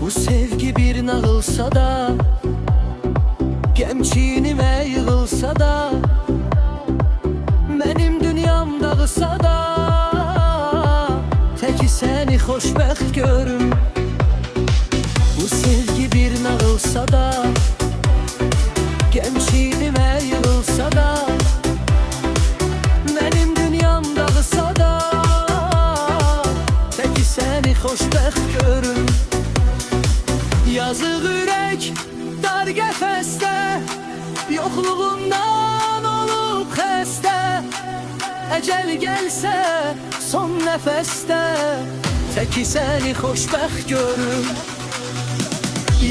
Bu sevgi bir nağılsa da, gemçinime yığılsa da, benim dünyam dağılsa da, teki seni xoşbəxt görüm. Bu sevgi bir nağılsa da, gemçinime yığılsa da, benim dünyam dağılsa da, teki seni xoşbəxt görüm. Yazıq ürək dar qəfəsdə, yoxluğundan olub xəstə. Əcəl gəlsə son nəfəsdə, təki səni xoşbəxt görüm.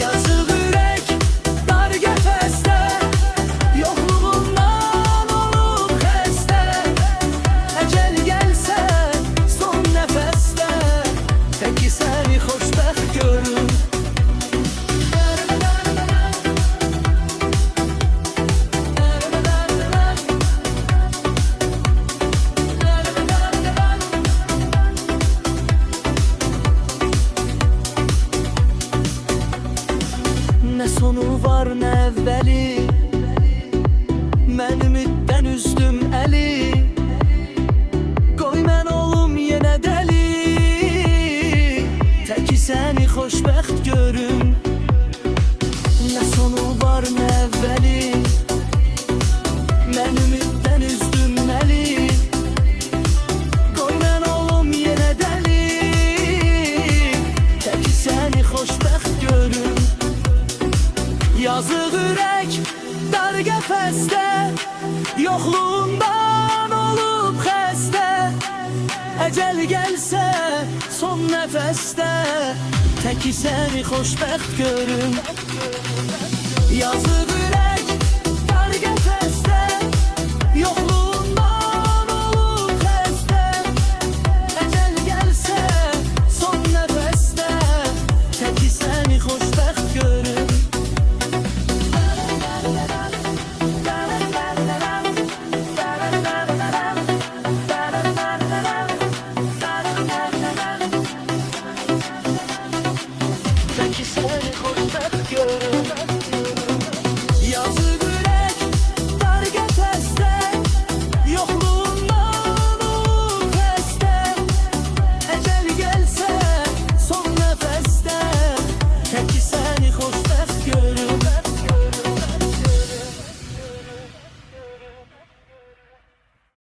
Yazıq ürək dar qəfəsdə, yoxluğundan olub xəstə. Əcəl gəlsə son nəfəsdə, təki səni xoşbəxt görüm. Nə sonu var, nə əvvəli, mən ümiddən üzdüm əli. Qoy mən olum yenə dəli, təki səni xoşbəxt görüm. Nə sonu var, nə əvvəli, mən ümiddən üzdüm əli. Qoy mən olum yenə dəli, təki səni xoşbəxt görüm. Yazıq ürək dar qəfəsdə, yoxluğundan olub xəstə. Əcəl gəlsə son nəfəsdə, təki səni xoşbəxt görüm. Yazıq ürək dar qəfəsdə, yoxluğundan olub xəstə. Əcəl gəlsə son nəfəsdə, təki səni xoşbəxt görüm. Təki səni xoşbəxt görüm. Yazıq ürək dar qəfəsdə, yoxluğundan olub xəstə. Əcəl gəlsə son nəfəsdə, təki səni xoşbəxt görüm.